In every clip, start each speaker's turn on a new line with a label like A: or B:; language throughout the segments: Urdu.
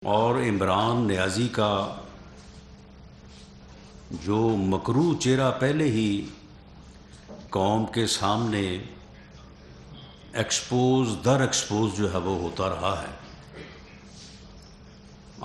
A: اور عمران نیازی کا جو مکروہ چہرہ پہلے ہی قوم کے سامنے ایکسپوز در ایکسپوز جو ہے وہ ہوتا رہا ہے،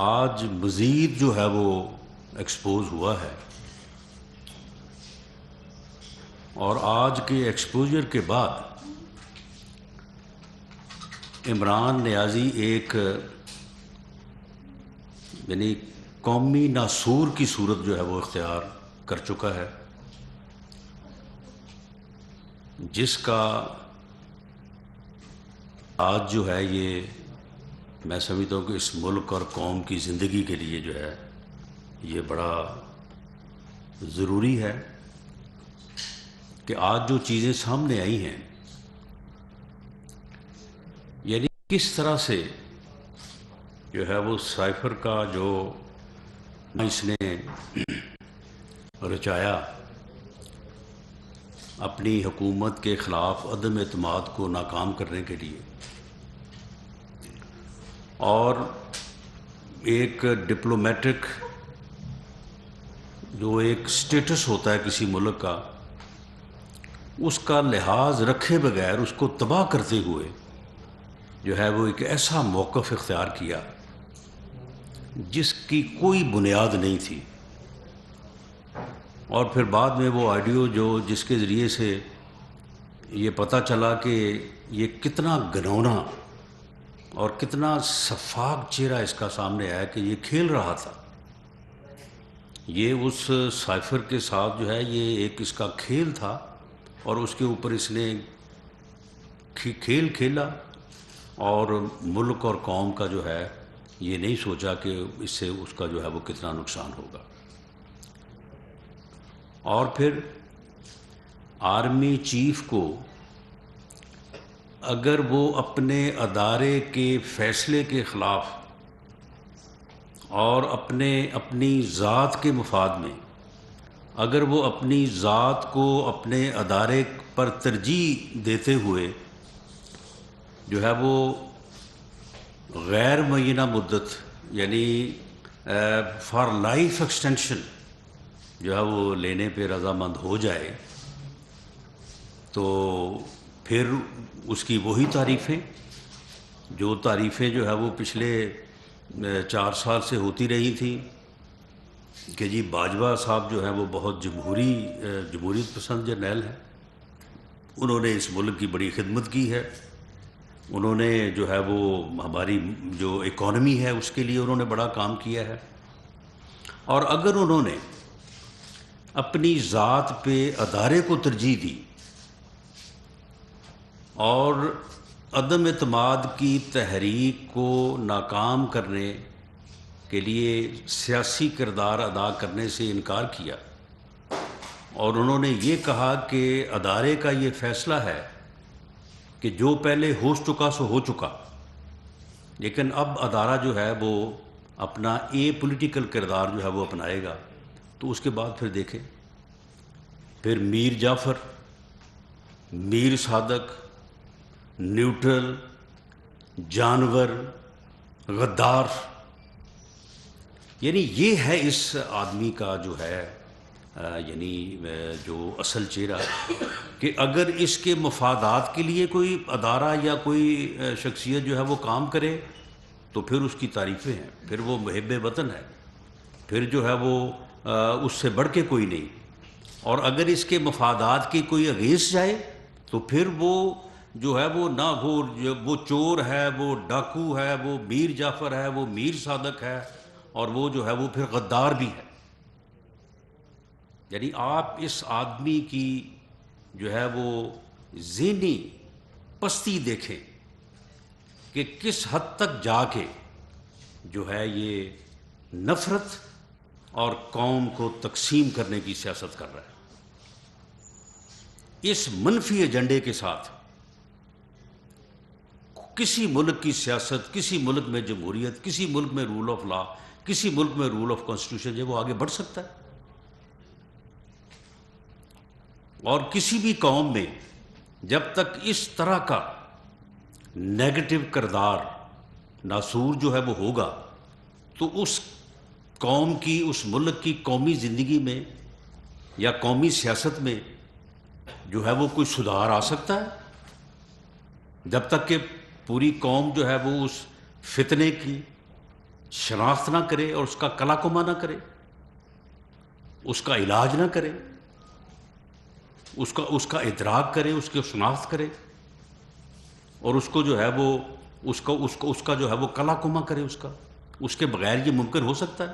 A: آج مزید جو ہے وہ ایکسپوز ہوا ہے، اور آج کے ایکسپوجر کے بعد عمران نیازی ایک یعنی قومی ناسور کی صورت جو ہے وہ اختیار کر چکا ہے، جس کا آج جو ہے یہ میں سمجھتا ہوں کہ اس ملک اور قوم کی زندگی کے لیے جو ہے یہ بڑا ضروری ہے کہ آج جو چیزیں سامنے آئی ہیں، یعنی کس طرح سے جو ہے وہ سائفر کا جو اس نے رچایا اپنی حکومت کے خلاف عدم اعتماد کو ناکام کرنے کے لیے، اور ایک ڈپلومیٹک جو ایک سٹیٹس ہوتا ہے کسی ملک کا، اس کا لحاظ رکھے بغیر اس کو تباہ کرتے ہوئے جو ہے وہ ایک ایسا موقف اختیار کیا جس کی کوئی بنیاد نہیں تھی، اور پھر بعد میں وہ آڈیو جس کے ذریعے سے یہ پتہ چلا کہ یہ کتنا گھنونا اور کتنا شفاف چہرہ اس کا سامنے آیا کہ یہ کھیل رہا تھا، یہ اس سائفر کے ساتھ جو ہے یہ ایک اس کا کھیل تھا، اور اس کے اوپر اس نے کھیل کھیلا، اور ملک اور قوم کا جو ہے یہ نہیں سوچا کہ اس سے اس کا جو ہے وہ کتنا نقصان ہوگا۔ اور پھر آرمی چیف کو اگر وہ اپنے ادارے کے فیصلے کے خلاف اور اپنی ذات کے مفاد میں اگر وہ اپنی ذات کو اپنے ادارے پر ترجیح دیتے ہوئے جو ہے وہ غیر معینہ مدت یعنی فار لائف ایکسٹینشن جو ہے وہ لینے پہ رضامند ہو جائے، تو پھر اس کی وہی تعریفیں جو ہے وہ پچھلے 4 سال سے ہوتی رہی تھیں کہ جی باجوہ صاحب جو ہیں وہ بہت جمہوریت پسند جرنیل ہیں، انہوں نے اس ملک کی بڑی خدمت کی ہے، انہوں نے جو ہے وہ ہماری جو اکانومی ہے اس کے لیے انہوں نے بڑا کام کیا ہے، اور اگر انہوں نے اپنی ذات پہ ادارے کو ترجیح دی اور عدم اعتماد کی تحریک کو ناکام کرنے کے لیے سیاسی کردار ادا کرنے سے انکار کیا، اور انہوں نے یہ کہا کہ ادارے کا یہ فیصلہ ہے کہ جو پہلے ہو چکا سو ہو چکا، لیکن اب ادارہ جو ہے وہ اپنا پولیٹیکل کردار جو ہے وہ اپنائے گا، تو اس کے بعد پھر دیکھیں پھر میر جعفر، میر صادق، نیوٹرل، جانور، غدار، یعنی یہ ہے اس آدمی کا جو ہے یعنی جو اصل چہرہ، کہ اگر اس کے مفادات کے لیے کوئی ادارہ یا کوئی شخصیت جو ہے وہ کام کرے تو پھر اس کی تعریفیں ہیں، پھر وہ محب وطن ہے، پھر جو ہے وہ اس سے بڑھ کے کوئی نہیں، اور اگر اس کے مفادات کی کوئی اگینسٹ جائے تو پھر وہ جو ہے وہ نہ وہ چور ہے، وہ ڈاکو ہے، وہ میر جعفر ہے، وہ میر صادق ہے، اور وہ جو ہے وہ پھر غدار بھی ہے۔ یعنی آپ اس آدمی کی جو ہے وہ ذہنی پستی دیکھیں کہ کس حد تک جا کے جو ہے یہ نفرت اور قوم کو تقسیم کرنے کی سیاست کر رہا ہے۔ اس منفی ایجنڈے کے ساتھ کسی ملک کی سیاست، کسی ملک میں جمہوریت، کسی ملک میں رول آف لا، کسی ملک میں رول آف کانسٹیٹیوشن جو وہ آگے بڑھ سکتا ہے، اور کسی بھی قوم میں جب تک اس طرح کا نیگیٹو کردار ناسور جو ہے وہ ہوگا تو اس قوم کی، اس ملک کی قومی زندگی میں یا قومی سیاست میں جو ہے وہ کوئی سدھار آ سکتا ہے؟ جب تک کہ پوری قوم جو ہے وہ اس فتنے کی شناخت نہ کرے اور اس کا کلا کما نہ کرے، اس کا علاج نہ کرے، اس کا ادراک کرے، اس کی شناخت کرے اور اس کو جو ہے وہ اس کا جو ہے وہ کلا کما کرے، اس کے بغیر یہ ممکن ہو سکتا ہے؟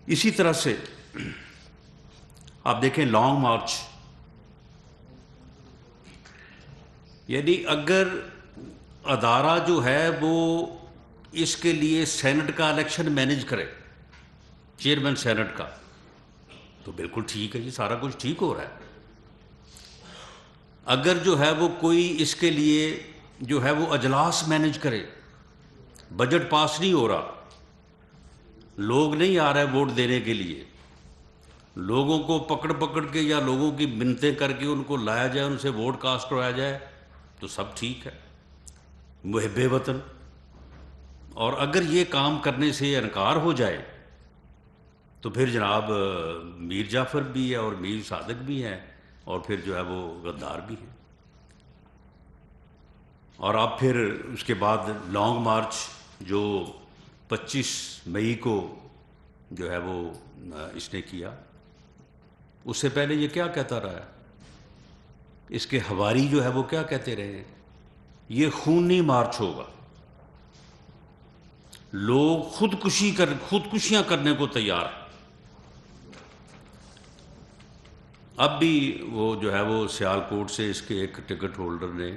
A: اسی طرح سے آپ دیکھیں لانگ مارچ، یعنی اگر ادارہ جو ہے وہ اس کے لیے سینٹ کا الیکشن مینیج کرے، چیئرمین سینٹ کا، تو بالکل ٹھیک ہے جی، سارا کچھ ٹھیک ہو رہا ہے۔ اگر جو ہے وہ کوئی اس کے لیے جو ہے وہ اجلاس مینیج کرے، بجٹ پاس نہیں ہو رہا، لوگ نہیں آ رہے ووٹ دینے کے لیے، لوگوں کو پکڑ کے یا لوگوں کی منتیں کر کے ان کو لایا جائے، ان سے ووٹ کاسٹ کرایا جائے، تو سب ٹھیک ہے، محب وطن۔ اور اگر یہ کام کرنے سے انکار ہو جائے تو پھر جناب میر جعفر بھی ہے اور میر صادق بھی ہیں، اور پھر جو ہے وہ غدار بھی ہیں۔ اور اب پھر اس کے بعد لانگ مارچ جو 25 مئی کو جو ہے وہ اس نے کیا، اس سے پہلے یہ کیا کہتا رہا ہے؟ اس کے حواری جو ہے وہ کیا کہتے رہے ہیں؟ یہ خونی مارچ ہوگا، لوگ خودکشیاں کرنے کو تیار ہیں۔ اب بھی وہ جو ہے وہ سیالکوٹ سے اس کے ایک ٹکٹ ہولڈر نے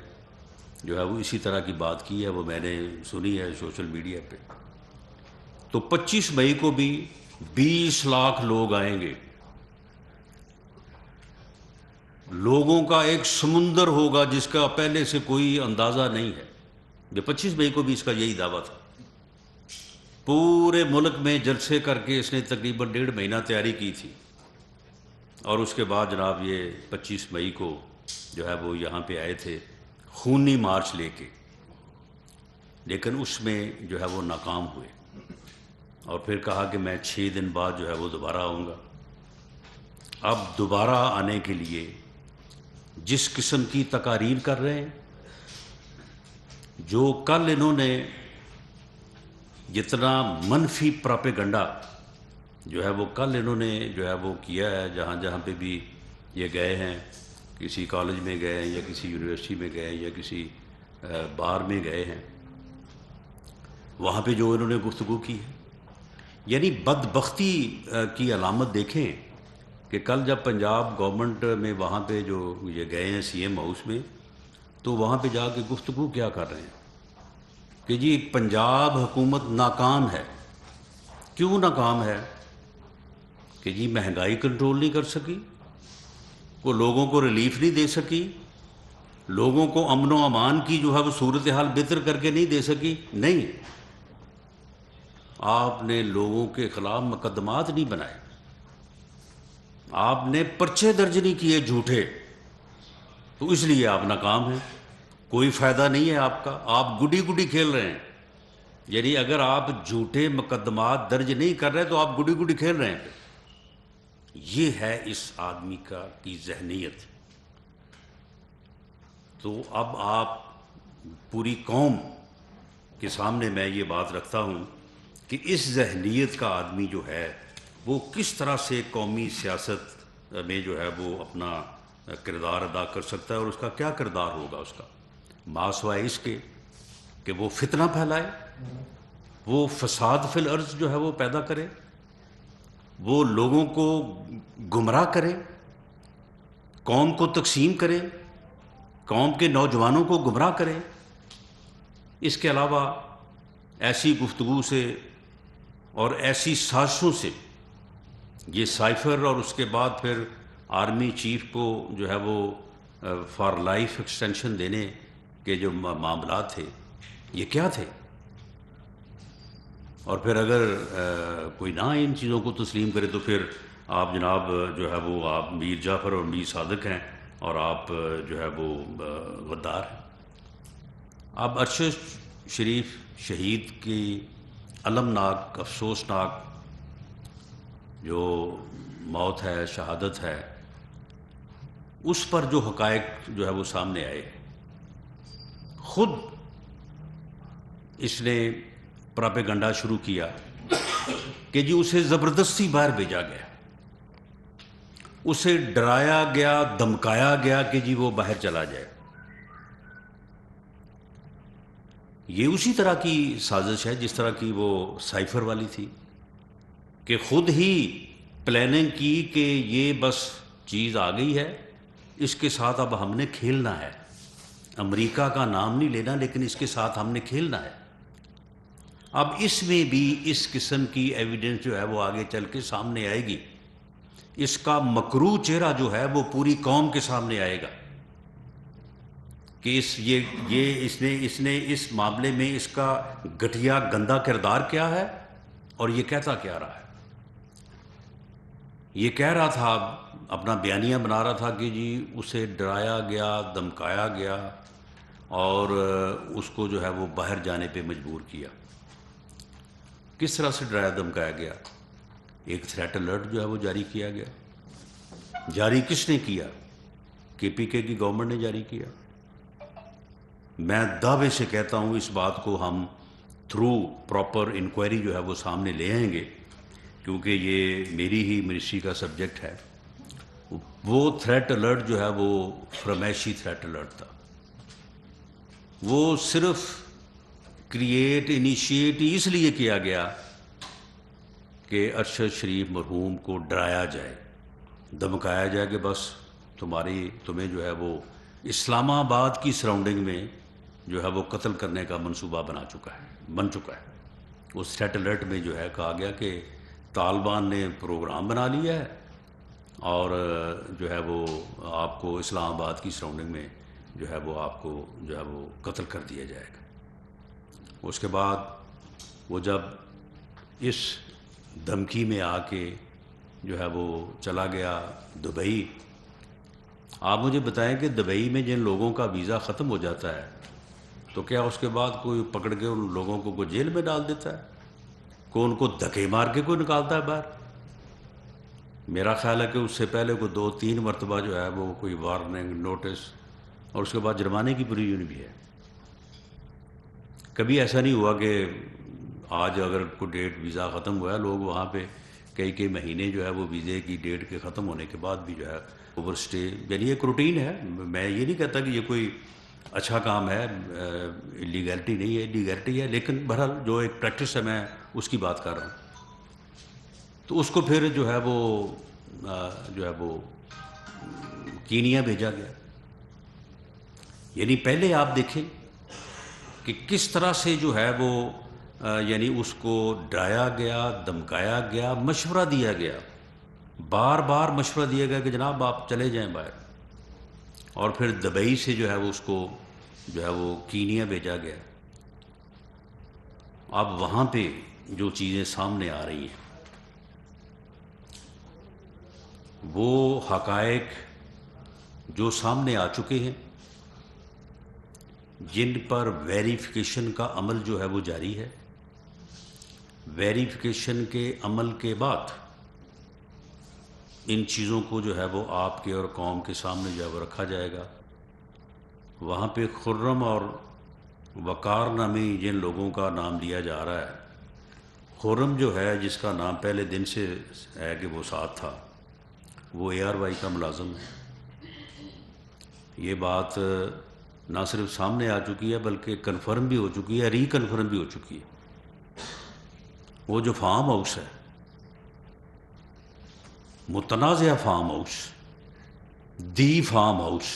A: جو ہے وہ اسی طرح کی بات کی ہے، وہ میں نے سنی ہے سوشل میڈیا پہ۔ تو 25 مئی کو بھی 20 لاکھ لوگ آئیں گے، لوگوں کا ایک سمندر ہوگا جس کا پہلے سے کوئی اندازہ نہیں ہے۔ یہ 25 مئی کو بھی اس کا یہی دعویٰ تھا۔ پورے ملک میں جلسے کر کے اس نے تقریباً 1.5 مہینہ تیاری کی تھی، اور اس کے بعد جناب یہ 25 مئی کو جو ہے وہ یہاں پہ آئے تھے خونی مارچ لے کے، لیکن اس میں جو ہے وہ ناکام ہوئے، اور پھر کہا کہ میں 6 دن بعد جو ہے وہ دوبارہ آؤں گا۔ اب دوبارہ آنے کے لیے جس قسم کی تقاریر کر رہے ہیں، جو کل انہوں نے جتنا منفی پراپیگنڈا جو ہے وہ کل انہوں نے جو ہے وہ کیا ہے، جہاں پہ بھی یہ گئے ہیں، کسی کالج میں گئے ہیں یا کسی یونیورسٹی میں گئے ہیں یا کسی بار میں گئے ہیں، وہاں پہ جو انہوں نے گفتگو کی ہے، یعنی بدبختی کی علامت دیکھیں کہ کل جب پنجاب گورنمنٹ میں وہاں پہ جو یہ گئے ہیں سی ایم ہاؤس میں، تو وہاں پہ جا کے گفتگو کیا کر رہے ہیں کہ جی پنجاب حکومت ناکام ہے۔ کیوں ناکام ہے؟ کہ جی مہنگائی کنٹرول نہیں کر سکی، وہ لوگوں کو ریلیف نہیں دے سکی، لوگوں کو امن و امان کی جو ہے وہ صورتحال بہتر کر کے نہیں دے سکی۔ نہیں، آپ نے لوگوں کے خلاف مقدمات نہیں بنائے، آپ نے پرچے درج نہیں کیے جھوٹے، تو اس لیے آپ ناکام ہیں۔ کوئی فائدہ نہیں ہے آپ کا، آپ گڈی کھیل رہے ہیں۔ یعنی اگر آپ جھوٹے مقدمات درج نہیں کر رہے تو آپ گڈی کھیل رہے ہیں۔ یہ ہے اس آدمی کی ذہنیت۔ تو اب آپ پوری قوم کے سامنے میں یہ بات رکھتا ہوں کہ اس ذہنیت کا آدمی جو ہے وہ کس طرح سے قومی سیاست میں جو ہے وہ اپنا کردار ادا کر سکتا ہے، اور اس کا کیا کردار ہوگا اس کا، ماسوائے اس کے کہ وہ فتنہ پھیلائے، وہ فساد فی الارض جو ہے وہ پیدا کرے، وہ لوگوں کو گمراہ کرے، قوم کو تقسیم کرے، قوم کے نوجوانوں کو گمراہ کرے۔ اس کے علاوہ ایسی گفتگو سے اور ایسی سازشوں سے یہ سائفر اور اس کے بعد پھر آرمی چیف کو جو ہے وہ فار لائف ایکسٹینشن دینے کے جو معاملات تھے، یہ کیا تھے؟ اور پھر اگر کوئی نہ ان چیزوں کو تسلیم کرے تو پھر آپ جناب جو ہے وہ آپ میر جعفر اور میر صادق ہیں، اور آپ جو ہے وہ غدار ہیں۔ اب ارشد شریف شہید کی المناک افسوسناک جو موت ہے، شہادت ہے، اس پر جو حقائق جو ہے وہ سامنے آئے، خود اس نے پراپیگنڈا شروع کیا کہ جی اسے زبردستی باہر بھیجا گیا، اسے ڈرایا گیا، دمکایا گیا کہ جی وہ باہر چلا جائے۔ یہ اسی طرح کی سازش ہے جس طرح کی وہ سائفر والی تھی، کہ خود ہی پلاننگ کی کہ یہ بس چیز آ گئی ہے، اس کے ساتھ اب ہم نے کھیلنا ہے، امریکہ کا نام نہیں لینا لیکن اس کے ساتھ ہم نے کھیلنا ہے۔ اب اس میں بھی اس قسم کی ایویڈنس جو ہے وہ آگے چل کے سامنے آئے گی، اس کا مکروہ چہرہ جو ہے وہ پوری قوم کے سامنے آئے گا کہ اس نے اس معاملے میں اس کا گھٹیا گندا کردار کیا ہے اور یہ کہتا کیا رہا ہے۔ یہ کہہ رہا تھا، اپنا بیانیہ بنا رہا تھا کہ جی اسے ڈرایا گیا، دمکایا گیا اور اس کو جو ہے وہ باہر جانے پہ مجبور کیا۔ کس طرح سے ڈرایا دمکایا گیا؟ ایک تھریٹ الرٹ جو ہے وہ جاری کیا گیا۔ جاری کس نے کیا؟ کے پی کے کی گورنمنٹ نے جاری کیا۔ میں دعوے سے کہتا ہوں اس بات کو ہم تھرو پراپر انکوائری جو ہے وہ سامنے لے آئیں گے، کیونکہ یہ میری ہی منسٹری کا سبجیکٹ ہے۔ وہ تھریٹ الرٹ جو ہے وہ فرمائشی تھریٹ الرٹ تھا، وہ صرف انیشیٹ اس لیے کیا گیا کہ ارشد شریف مرحوم کو ڈرایا جائے، دمکایا جائے کہ بس تمہیں جو ہے وہ اسلام آباد کی سراؤنڈنگ میں جو ہے وہ قتل کرنے کا منصوبہ بن چکا ہے۔ اس تھریٹ الرٹ میں جو ہے کہا گیا کہ طالبان نے پروگرام بنا لیا ہے اور جو ہے وہ آپ کو اسلام آباد کی سراؤنڈنگ میں جو ہے وہ آپ کو جو ہے وہ قتل کر دیا جائے گا۔ اس کے بعد وہ جب اس دھمکی میں آ کے جو ہے وہ چلا گیا دبئی، آپ مجھے بتائیں کہ دبئی میں جن لوگوں کا ویزا ختم ہو جاتا ہے تو کیا اس کے بعد کوئی پکڑ کے ان لوگوں کو کوئی جیل میں ڈال دیتا ہے؟ کوئی ان کو دھکے مار کے کوئی نکالتا ہے باہر؟ میرا خیال ہے کہ اس سے پہلے کوئی 2-3 مرتبہ جو ہے وہ کوئی وارننگ، نوٹس اور اس کے بعد جرمانے کی پروویژن بھی ہے۔ کبھی ایسا نہیں ہوا کہ آج اگر کوئی ڈیٹ ویزا ختم ہوا ہے، لوگ وہاں پہ کئی مہینے جو ہے وہ ویزے کی ڈیٹ کے ختم ہونے کے بعد بھی جو ہے اوور اسٹے، یعنی ایک روٹین ہے۔ میں یہ نہیں کہتا کہ یہ کوئی اچھا کام ہے، لیگلٹی نہیں ہے، لیگلٹی ہے، لیکن بہرحال جو ایک پریکٹس ہے میں اس کی بات کر رہا ہوں۔ تو اس کو پھر جو ہے وہ کینیا بھیجا گیا۔ یعنی پہلے آپ دیکھیں کہ کس طرح سے جو ہے وہ یعنی اس کو ڈرایا گیا، دمکایا گیا، مشورہ دیا گیا، بار بار مشورہ دیا گیا کہ جناب آپ چلے جائیں باہر، اور پھر دبئی سے جو ہے وہ اس کو جو ہے وہ کینیا بھیجا گیا۔ اب وہاں پہ جو چیزیں سامنے آ رہی ہیں وہ حقائق جو سامنے آ چکے ہیں، جن پر ویریفیکیشن کا عمل جو ہے وہ جاری ہے۔ ویریفیکیشن کے عمل کے بعد ان چیزوں کو جو ہے وہ آپ کے اور قوم کے سامنے جو ہے وہ رکھا جائے گا۔ وہاں پہ خرم اور وقار نامی جن لوگوں کا نام لیا جا رہا ہے، خرم جو ہے جس کا نام پہلے دن سے ہے کہ وہ ساتھ تھا، وہ ARY کا ملازم ہے۔ یہ بات نہ صرف سامنے آ چکی ہے بلکہ کنفرم بھی ہو چکی ہے، ری کنفرم بھی ہو چکی ہے۔ وہ جو فارم ہاؤس ہے، متنازع فارم ہاؤس، دی فارم ہاؤس،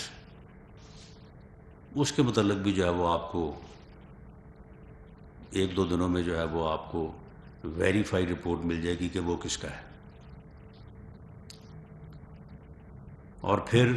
A: اس کے متعلق بھی جو ہے وہ آپ کو 1-2 دنوں میں جو ہے وہ آپ کو ویریفائی رپورٹ مل جائے گی کہ وہ کس کا ہے۔ اور پھر